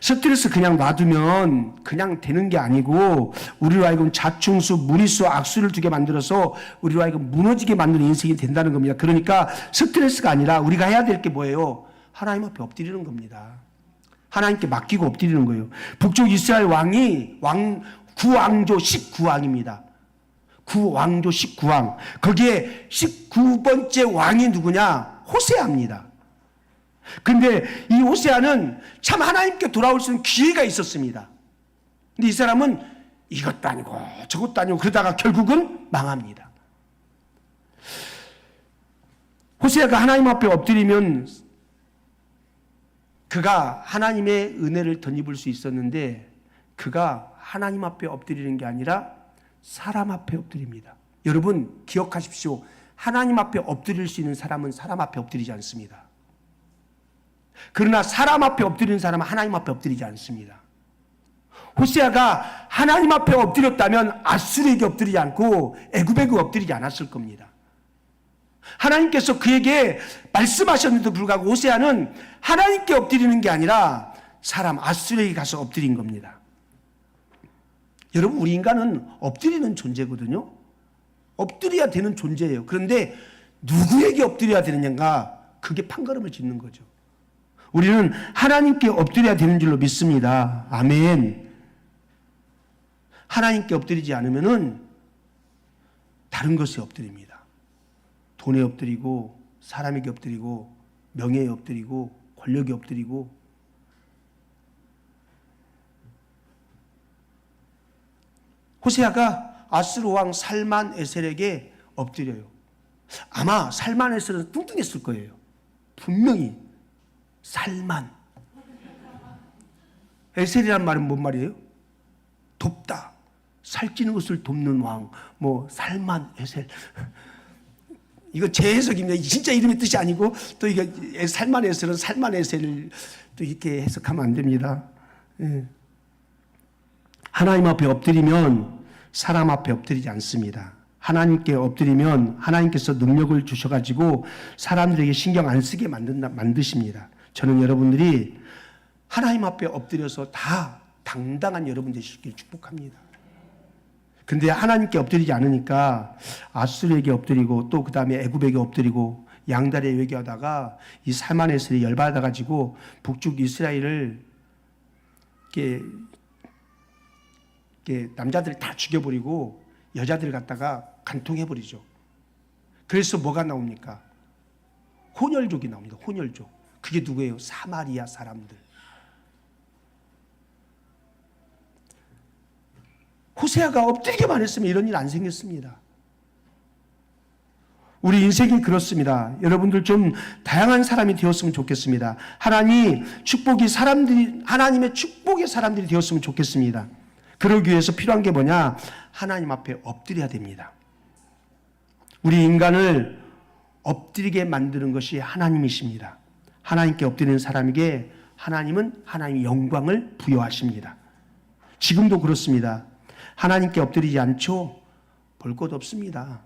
스트레스 그냥 놔두면 그냥 되는 게 아니고 우리로 하여금 자충수, 무리수, 악수를 두게 만들어서 우리로 하여금 무너지게 만드는 인생이 된다는 겁니다. 그러니까 스트레스가 아니라 우리가 해야 될 게 뭐예요? 하나님 앞에 엎드리는 겁니다. 하나님께 맡기고 엎드리는 거예요. 북쪽 이스라엘 왕이 구왕조 19왕입니다. 구왕조 19왕. 거기에 19번째 왕이 누구냐? 호세아입니다. 근데 이 호세아는 참 하나님께 돌아올 수 있는 기회가 있었습니다. 근데 이 사람은 이것도 아니고 저것도 아니고 그러다가 결국은 망합니다. 호세아가 하나님 앞에 엎드리면 그가 하나님의 은혜를 덧입을 수 있었는데 그가 하나님 앞에 엎드리는 게 아니라 사람 앞에 엎드립니다. 여러분 기억하십시오. 하나님 앞에 엎드릴 수 있는 사람은 사람 앞에 엎드리지 않습니다. 그러나 사람 앞에 엎드리는 사람은 하나님 앞에 엎드리지 않습니다. 호세아가 하나님 앞에 엎드렸다면 아수르에게 엎드리지 않고 애굽에게 엎드리지 않았을 겁니다. 하나님께서 그에게 말씀하셨는데도 불구하고 호세아는 하나님께 엎드리는 게 아니라 사람 아수르에게 가서 엎드린 겁니다. 여러분 우리 인간은 엎드리는 존재거든요. 엎드려야 되는 존재예요. 그런데 누구에게 엎드려야 되느냐가 그게 판가름을 짓는 거죠. 우리는 하나님께 엎드려야 되는 줄로 믿습니다. 아멘. 하나님께 엎드리지 않으면은 다른 것에 엎드립니다. 돈에 엎드리고 사람에게 엎드리고 명예에 엎드리고 권력에 엎드리고 호세아가 아수르 왕 살만 에셀에게 엎드려요. 아마 살만 에셀은 뚱뚱했을 거예요. 분명히 살만. 에셀이란 말은 뭔 말이에요? 돕다. 살찌는 것을 돕는 왕. 뭐 살만 에셀. 이거 제 해석입니다. 진짜 이름의 뜻이 아니고 또 이게 살만 에셀은 살만 에셀을 또 이렇게 해석하면 안 됩니다. 예. 하나님 앞에 엎드리면 사람 앞에 엎드리지 않습니다. 하나님께 엎드리면 하나님께서 능력을 주셔가지고 사람들에게 신경 안 쓰게 만드십니다. 저는 여러분들이 하나님 앞에 엎드려서 다 당당한 여러분 되시길 축복합니다. 근데 하나님께 엎드리지 않으니까 아수르에게 엎드리고 또 그 다음에 애굽에게 엎드리고 양다리에 외교하다가 이 살만에셀이 열받아가지고 북쪽 이스라엘을 이렇게 남자들을 다 죽여버리고 여자들 갖다가 간통해버리죠. 그래서 뭐가 나옵니까? 혼혈족이 나옵니다. 혼혈족. 그게 누구예요? 사마리아 사람들. 호세아가 엎드리기만 했으면 이런 일 안 생겼습니다. 우리 인생이 그렇습니다. 여러분들 좀 다양한 사람이 되었으면 좋겠습니다. 하나님의 축복의 사람들이 되었으면 좋겠습니다. 그러기 위해서 필요한 게 뭐냐? 하나님 앞에 엎드려야 됩니다. 우리 인간을 엎드리게 만드는 것이 하나님이십니다. 하나님께 엎드리는 사람에게 하나님은 하나님의 영광을 부여하십니다. 지금도 그렇습니다. 하나님께 엎드리지 않죠? 볼 것 없습니다.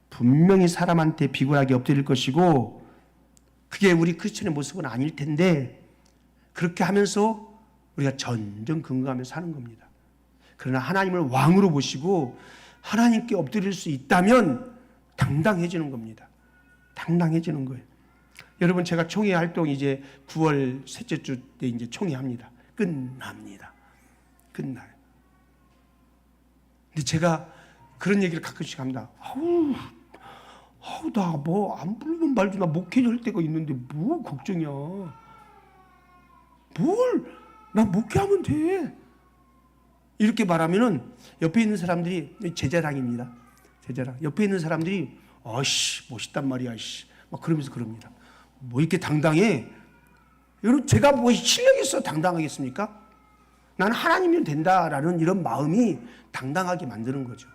분명히 사람한테 비굴하게 엎드릴 것이고 그게 우리 크리스천의 모습은 아닐 텐데 그렇게 하면서 우리가 전전긍긍하며 사는 겁니다. 그러나 하나님을 왕으로 보시고 하나님께 엎드릴 수 있다면 당당해지는 겁니다. 당당해지는 거예요. 여러분, 제가 총회 활동 이제 9월 셋째 주 때 이제 총회 합니다. 끝납니다. 끝나요. 근데 제가 그런 얘기를 가끔씩 합니다. 나 뭐 안 부르면 말도 나 목회할 때가 있는데 뭐 걱정이야. 나 목회하면 돼. 이렇게 말하면은 옆에 있는 사람들이 제 자랑입니다. 제 자랑. 옆에 있는 사람들이 멋있단 말이야. 막 그러면서 그럽니다. 뭐 이렇게 당당해? 여러분, 제가 뭐 실력이 있어 당당하겠습니까? 나는 하나님이면 된다라는 이런 마음이 당당하게 만드는 거죠.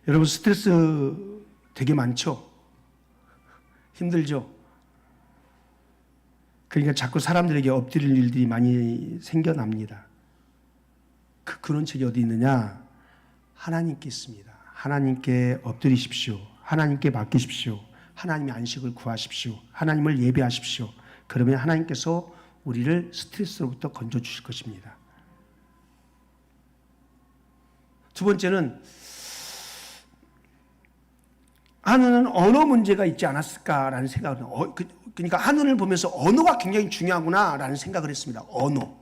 여러분, 스트레스 되게 많죠? 힘들죠? 그러니까 자꾸 사람들에게 엎드릴 일들이 많이 생겨납니다. 그런 책이 어디 있느냐? 하나님께 있습니다. 하나님께 엎드리십시오. 하나님께 맡기십시오. 하나님의 안식을 구하십시오. 하나님을 예배하십시오. 그러면 하나님께서 우리를 스트레스로부터 건져주실 것입니다. 두 번째는 하늘은 언어 문제가 있지 않았을까라는 생각을 그러니까 하늘을 보면서 언어가 굉장히 중요하구나라는 생각을 했습니다. 언어.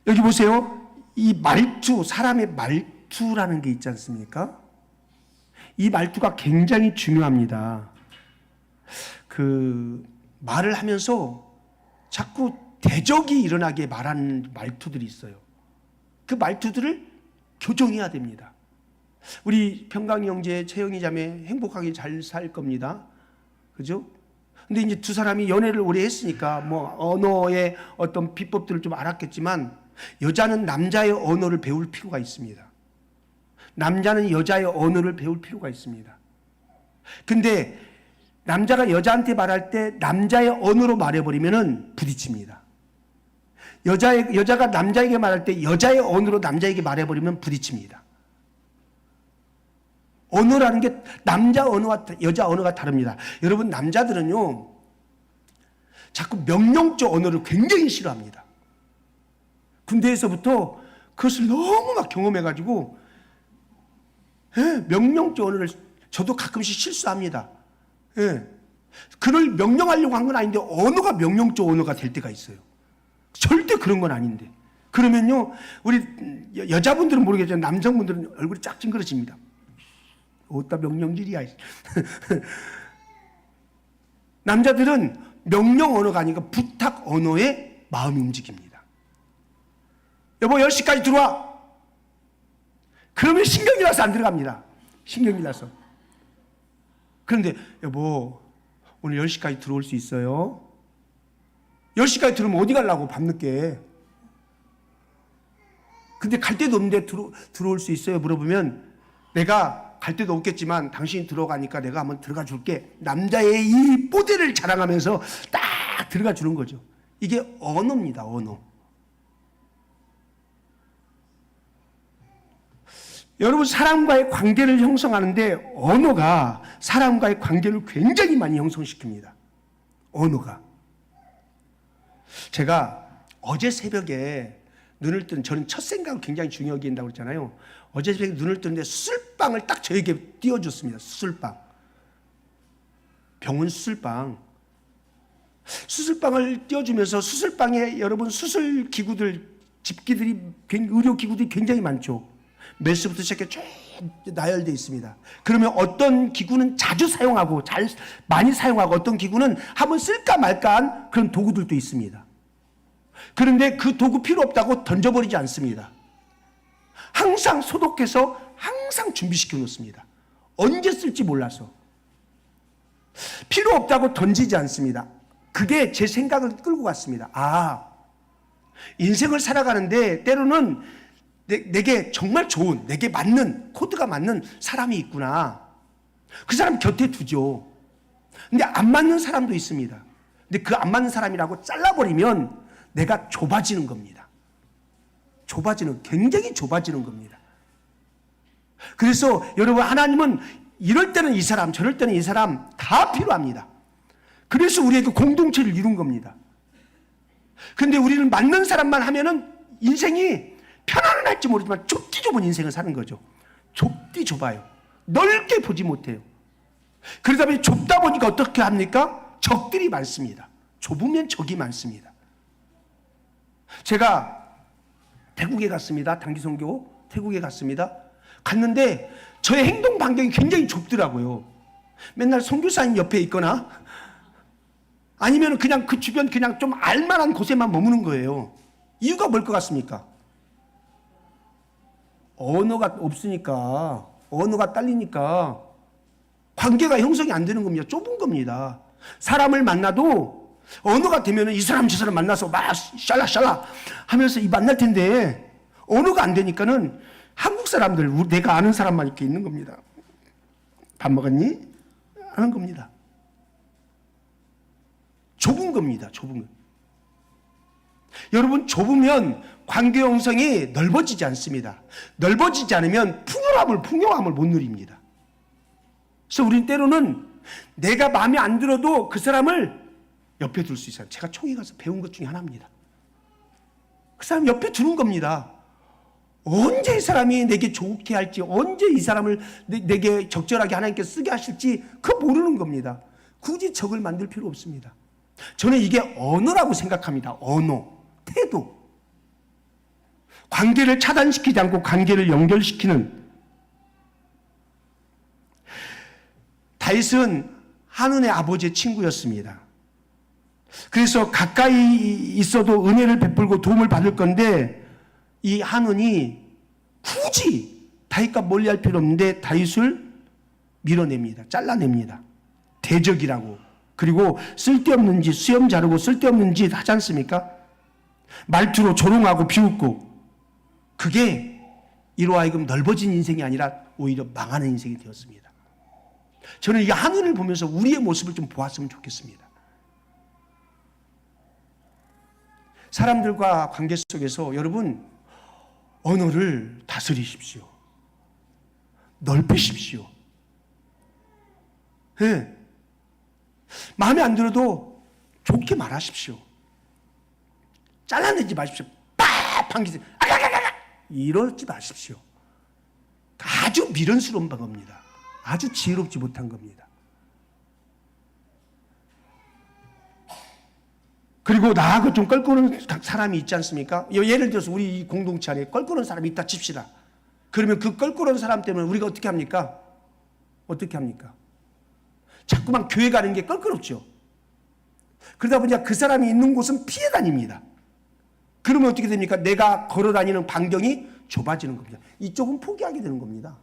여기 보세요. 이 말투, 사람의 말투라는 게 있지 않습니까? 이 말투가 굉장히 중요합니다. 그 말을 하면서 자꾸 대적이 일어나게 말하는 말투들이 있어요. 그 말투들을 교정해야 됩니다. 우리 평강이 형제, 채영이 자매 행복하게 잘 살 겁니다. 그죠? 근데 이제 두 사람이 연애를 오래 했으니까 뭐 언어의 어떤 비법들을 좀 알았겠지만 여자는 남자의 언어를 배울 필요가 있습니다. 남자는 여자의 언어를 배울 필요가 있습니다. 근데 남자가 여자한테 말할 때 남자의 언어로 말해버리면은 부딪힙니다. 여자가 남자에게 말할 때 여자의 언어로 남자에게 말해버리면 부딪힙니다. 언어라는 게 남자 언어와 여자 언어가 다릅니다. 여러분, 남자들은요 자꾸 명령적 언어를 굉장히 싫어합니다. 군대에서부터 그것을 너무 막 경험해가지고 명령적 언어를 저도 가끔씩 실수합니다. 그를 명령하려고 한 건 아닌데 언어가 명령적 언어가 될 때가 있어요. 절대 그런 건 아닌데 그러면요 우리 여자분들은 모르겠지만 남성분들은 얼굴이 쫙 찡그러집니다. 어디다 명령질이야. 남자들은 명령 언어가 아니라 부탁 언어에 마음이 움직입니다. 여보 10시까지 들어와. 그러면 신경이 나서 안 들어갑니다. 신경이 나서. 그런데 여보 오늘 10시까지 들어올 수 있어요? 10시까지 들어오면 어디 가려고 밤늦게. 근데 갈 데도 없는데 들어올 수 있어요? 물어보면 내가 갈 데도 없겠지만 당신이 들어가니까 내가 한번 들어가 줄게. 남자의 이 뽀대를 자랑하면서 딱 들어가 주는 거죠. 이게 언어입니다. 언어. 여러분, 사람과의 관계를 형성하는데 언어가 사람과의 관계를 굉장히 많이 형성시킵니다. 언어가. 제가 어제 새벽에 눈을 뜬, 저는 첫 생각을 굉장히 중요하게 여긴다고 그랬잖아요. 어제 새벽에 눈을 떴는데 수술방을 딱 저에게 띄워줬습니다. 수술방. 병원 수술방. 수술방을 띄워주면서 수술방에 여러분 수술기구들, 집기들이, 의료기구들이 굉장히 많죠. 메스부터 시작해 쭉 나열되어 있습니다. 그러면 어떤 기구는 자주 사용하고 많이 사용하고 어떤 기구는 한번 쓸까 말까한 그런 도구들도 있습니다. 그런데 그 도구 필요 없다고 던져버리지 않습니다. 항상 소독해서 항상 준비시켜 놓습니다. 언제 쓸지 몰라서. 필요 없다고 던지지 않습니다. 그게 제 생각을 끌고 갔습니다. 인생을 살아가는데 때로는 내게 정말 좋은, 내게 맞는, 코드가 맞는 사람이 있구나. 그 사람 곁에 두죠. 근데 안 맞는 사람도 있습니다. 근데 그 안 맞는 사람이라고 잘라버리면 내가 좁아지는 겁니다. 굉장히 좁아지는 겁니다. 그래서 여러분, 하나님은 이럴 때는 이 사람, 저럴 때는 이 사람 다 필요합니다. 그래서 우리에게 공동체를 이룬 겁니다. 그런데 우리는 맞는 사람만 하면은 인생이 편안은 할지 모르지만 좁디 좁은 인생을 사는 거죠. 좁디 좁아요. 넓게 보지 못해요. 그러다 보니 좁다 보니까 어떻게 합니까? 적들이 많습니다. 좁으면 적이 많습니다. 제가 태국에 갔습니다. 단기 선교 태국에 갔습니다. 갔는데 저의 행동 반경이 굉장히 좁더라고요. 맨날 선교사님 옆에 있거나 아니면 그냥 그 주변 그냥 좀 알만한 곳에만 머무는 거예요. 이유가 뭘 것 같습니까? 언어가 없으니까, 언어가 딸리니까 관계가 형성이 안 되는 겁니다. 좁은 겁니다. 사람을 만나도 언어가 되면 이 사람 저 사람 만나서 막 샬라샬라 하면서 만날 텐데 언어가 안 되니까는 한국 사람들, 내가 아는 사람만 이렇게 있는 겁니다. 밥 먹었니? 하는 겁니다. 좁은 겁니다. 좁은 것. 여러분, 좁으면 관계 형성이 넓어지지 않습니다. 넓어지지 않으면 풍요함을 못 누립니다. 그래서 우리는 때로는 내가 마음에 안 들어도 그 사람을 옆에 둘 수 있어요. 제가 총회 가서 배운 것 중에 하나입니다. 그 사람 옆에 두는 겁니다. 언제 이 사람이 내게 좋게 할지, 언제 이 사람을 내게 적절하게 하나님께 쓰게 하실지 그거 모르는 겁니다. 굳이 적을 만들 필요 없습니다. 저는 이게 언어라고 생각합니다. 언어, 태도. 관계를 차단시키지 않고 관계를 연결시키는. 다윗은 한운의 아버지의 친구였습니다. 그래서 가까이 있어도 은혜를 베풀고 도움을 받을 건데 이 한운이 굳이 다윗과 멀리할 필요 없는데 다윗을 밀어냅니다. 잘라냅니다. 대적이라고. 그리고 쓸데없는 짓, 수염 자르고 쓸데없는 짓 하지 않습니까? 말투로 조롱하고 비웃고. 그게 이로 하여금 넓어진 인생이 아니라 오히려 망하는 인생이 되었습니다. 저는 이 한운을 보면서 우리의 모습을 좀 보았으면 좋겠습니다. 사람들과 관계 속에서 여러분, 언어를 다스리십시오. 넓히십시오. 네. 마음에 안 들어도 좋게 말하십시오. 잘라내지 마십시오. 빡! 방귀세요. 아가가가가! 이러지 마십시오. 아주 미련스러운 방법입니다. 아주 지혜롭지 못한 겁니다. 그리고 나하고 좀 껄끄러운 사람이 있지 않습니까? 예를 들어서 우리 이 공동체 안에 껄끄러운 사람이 있다 칩시다. 그러면 그 껄끄러운 사람 때문에 우리가 어떻게 합니까? 어떻게 합니까? 자꾸만 교회 가는 게 껄끄럽죠. 그러다 보니까 그 사람이 있는 곳은 피해 다닙니다. 그러면 어떻게 됩니까? 내가 걸어 다니는 반경이 좁아지는 겁니다. 이쪽은 포기하게 되는 겁니다.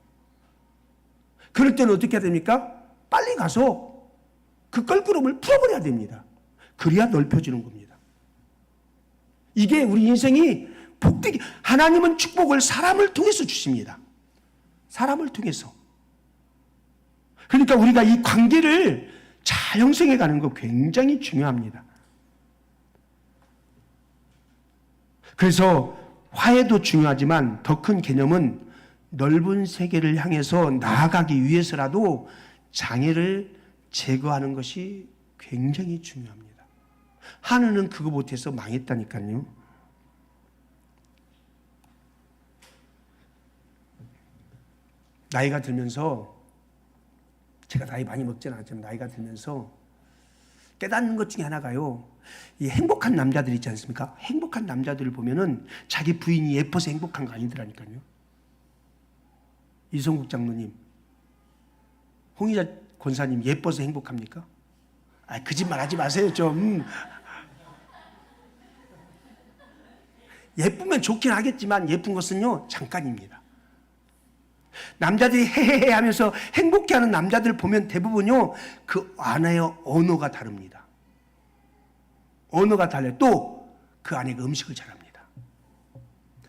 그럴 때는 어떻게 해야 됩니까? 빨리 가서 그 껄끄러움을 풀어버려야 됩니다. 그래야 넓혀지는 겁니다. 이게 우리 인생이 복되게, 하나님은 축복을 사람을 통해서 주십니다. 사람을 통해서. 그러니까 우리가 이 관계를 잘 형성해 가는 거 굉장히 중요합니다. 그래서 화해도 중요하지만 더 큰 개념은 넓은 세계를 향해서 나아가기 위해서라도 장애를 제거하는 것이 굉장히 중요합니다. 하늘은 그거 못해서 망했다니까요. 나이가 들면서, 제가 나이 많이 먹지는 않지만 나이가 들면서 깨닫는 것 중에 하나가요, 이 행복한 남자들 있지 않습니까? 행복한 남자들을 보면은 자기 부인이 예뻐서 행복한 거 아니더라니까요. 이성국 장로님, 홍의자 권사님 예뻐서 행복합니까? 아, 거짓말 하지 마세요 좀. 예쁘면 좋긴 하겠지만 예쁜 것은요 잠깐입니다. 남자들이 헤헤헤 하면서 행복해하는 남자들 보면 대부분요 그 안에의 언어가 다릅니다. 언어가 달라요. 또 그 안에 그 음식을 잘합니다.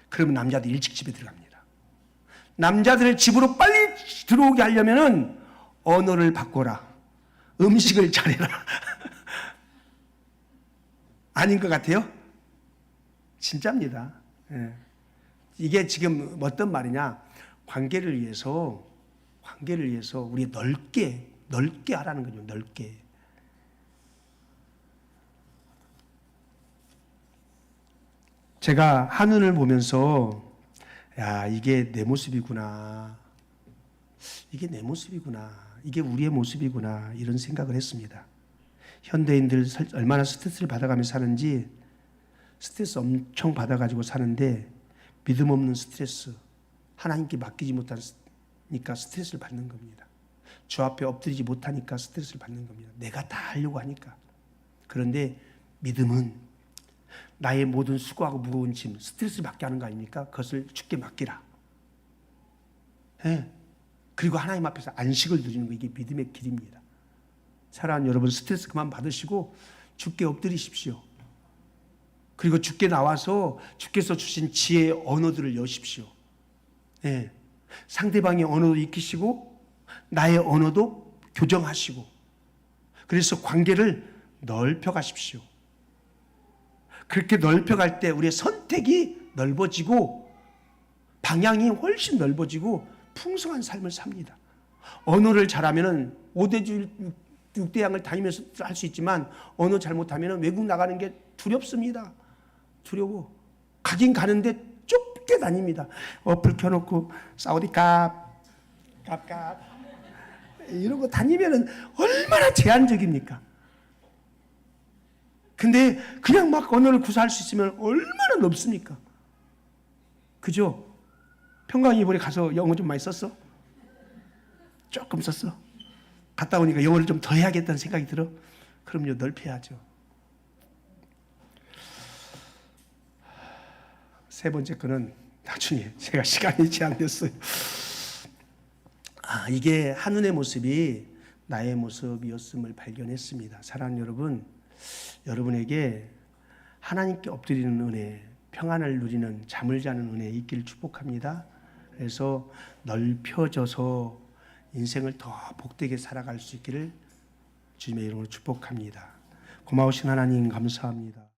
그러면 남자들 일찍 집에 들어갑니다. 남자들을 집으로 빨리 들어오게 하려면은 언어를 바꿔라. 음식을 잘해라. 아닌 것 같아요? 진짜입니다. 예. 이게 지금 어떤 말이냐? 관계를 위해서 우리 넓게 하라는 거죠. 넓게. 제가 한눈을 보면서 야, 이게 내 모습이구나. 이게 내 모습이구나. 이게 우리의 모습이구나. 이런 생각을 했습니다. 현대인들 얼마나 스트레스를 받아가며 사는지 스트레스 엄청 받아가지고 사는데 믿음 없는 스트레스, 하나님께 맡기지 못하니까 스트레스를 받는 겁니다. 주 앞에 엎드리지 못하니까 스트레스를 받는 겁니다. 내가 다 하려고 하니까. 그런데 믿음은 나의 모든 수고하고 무거운 짐, 스트레스를 받게 하는 거 아닙니까? 그것을 주께 맡기라. 네. 그리고 하나님 앞에서 안식을 누리는 거, 이게 믿음의 길입니다. 사랑하는 여러분, 스트레스 그만 받으시고 주께 엎드리십시오. 그리고 주께 나와서 주께서 주신 지혜의 언어들을 여십시오. 네. 상대방의 언어도 익히시고 나의 언어도 교정하시고, 그래서 관계를 넓혀가십시오. 그렇게 넓혀갈 때 우리의 선택이 넓어지고 방향이 훨씬 넓어지고 풍성한 삶을 삽니다. 언어를 잘하면 5대 6대양을 다니면서 할 수 있지만 언어 잘못하면 외국 나가는 게 두렵습니다. 두려워. 가긴 가는데 좁게 다닙니다. 어플 켜놓고 사우디캅 이런 거 다니면 얼마나 제한적입니까? 근데 그냥 막 언어를 구사할 수 있으면 얼마나 넓습니까? 그죠? 평강 이번에 가서 영어 좀 많이 썼어? 조금 썼어? 갔다 오니까 영어를 좀 더 해야겠다는 생각이 들어? 그럼요, 넓혀야죠. 세 번째 거는 나중에 제가 시간이 제한됐어요. 이게 한눈의 모습이 나의 모습이었음을 발견했습니다. 사랑하는 여러분, 여러분에게 하나님께 엎드리는 은혜, 평안을 누리는 잠을 자는 은혜 있기를 축복합니다. 그래서 넓혀져서 인생을 더 복되게 살아갈 수 있기를 주님의 이름으로 축복합니다. 고마우신 하나님 감사합니다.